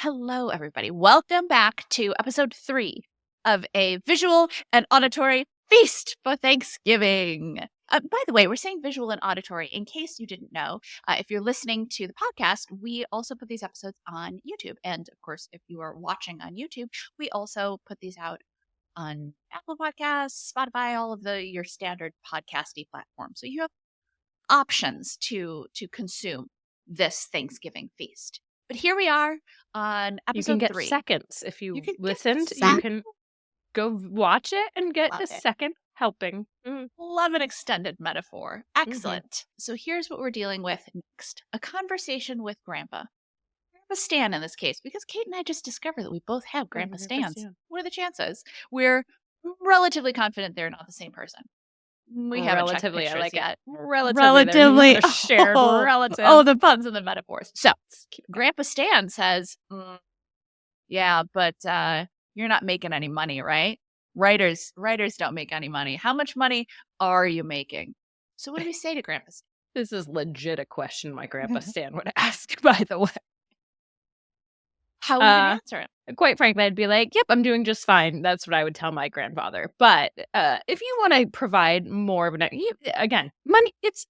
Hello, everybody. Welcome back to episode 3 of a visual and auditory feast for Thanksgiving. By the way, we're saying visual and auditory in case you didn't know. If you're listening to the podcast, we also put these episodes on YouTube. And of course, if you are watching on YouTube, we also put these out on Apple Podcasts, Spotify, all of your standard podcasty platforms. So you have options to consume this Thanksgiving feast. But here we are on episode 3. You can get seconds if you listened. You can go watch it and get a second helping. Love an extended metaphor. Excellent. So here's what we're dealing with next. A conversation with Grandpa. Grandpa Stan in this case, because Kate and I just discovered that we both have Grandpa Stans. What are the chances? We're relatively confident they're not the same person. We haven't relatively, checked I like yet. it. Relatively A shared relative. Oh, the puns and the metaphors. So, Grandpa Stan says, yeah, but you're not making any money, right? Writers don't make any money. How much money are you making? So what do we say to Grandpa Stan? This is legit a question my Grandpa Stan would ask, by the way. How would you answer it? Quite frankly, I'd be like, yep, I'm doing just fine. That's what I would tell my grandfather. But if you want to provide more of again, money, it's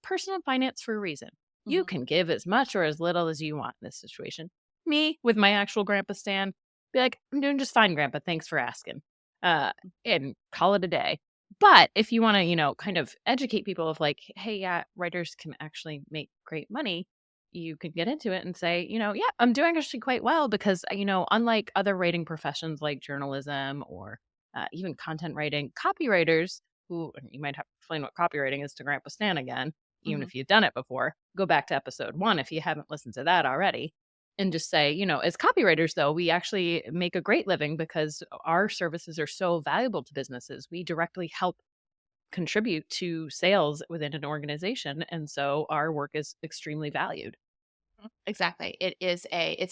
personal finance for a reason. You can give as much or as little as you want in this situation. Me, with my actual Grandpa Stan, be like, I'm doing just fine, Grandpa. Thanks for asking. And call it a day. But if you want to, kind of educate people of like, hey, yeah, writers can actually make great money. You can get into it and say, yeah, I'm doing actually quite well because, unlike other writing professions like journalism or even content writing, copywriters who you might have to explain what copywriting is to Grandpa Stan again, even if you've done it before. Go back to episode 1 if you haven't listened to that already. And just say, as copywriters, though, we actually make a great living because our services are so valuable to businesses. We directly help contribute to sales within an organization. And so our work is extremely valued. Exactly. It's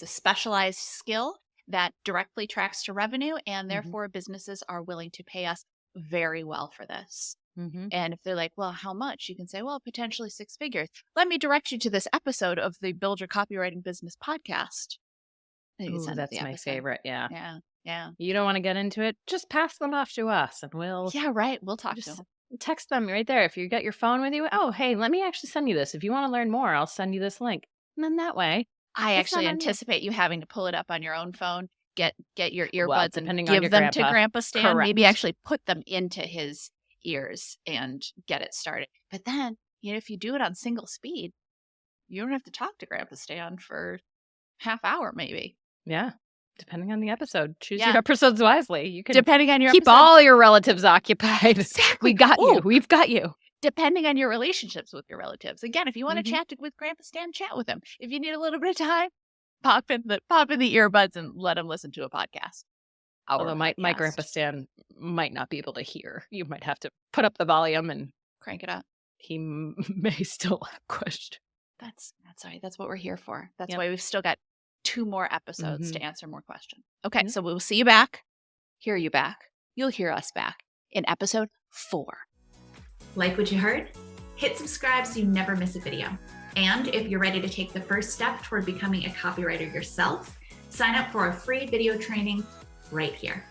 a specialized skill that directly tracks to revenue, and therefore businesses are willing to pay us very well for this. And if they're like, well, how much? You can say, well, potentially 6 figures. Let me direct you to this episode of the Build Your Copywriting Business podcast. Ooh, that's my favorite. Yeah. Yeah. You don't want to get into it? Just pass them off to us and we'll... Yeah, right. We'll talk to them. Text them right there. If you get your phone with you, oh, hey, let me actually send you this. If you want to learn more, I'll send you this link. And then that way... I actually anticipate you having to pull it up on your own phone, get your earbuds and give them to Grandpa Stan. Correct. Maybe actually put them into his ears and get it started. But then, if you do it on single speed, you don't have to talk to Grandpa Stan for half hour, maybe. Yeah. Depending on the episode. Choose your episodes wisely. You can depending on your keep all your relatives occupied. Exactly. We got you. We've got you. Depending on your relationships with your relatives. Again, if you want to chat with Grandpa Stan, chat with him. If you need a little bit of time, pop in the earbuds and let him listen to a podcast. Although my Grandpa Stan might not be able to hear. You might have to put up the volume and crank it up. He may still have questions. That's all right. That's what we're here for. That's why we've still got 2 more episodes to answer more questions. Okay, so we'll see you back, hear you back. You'll hear us back in episode 4. Like what you heard? Hit subscribe so you never miss a video. And if you're ready to take the first step toward becoming a copywriter yourself, sign up for a free video training right here.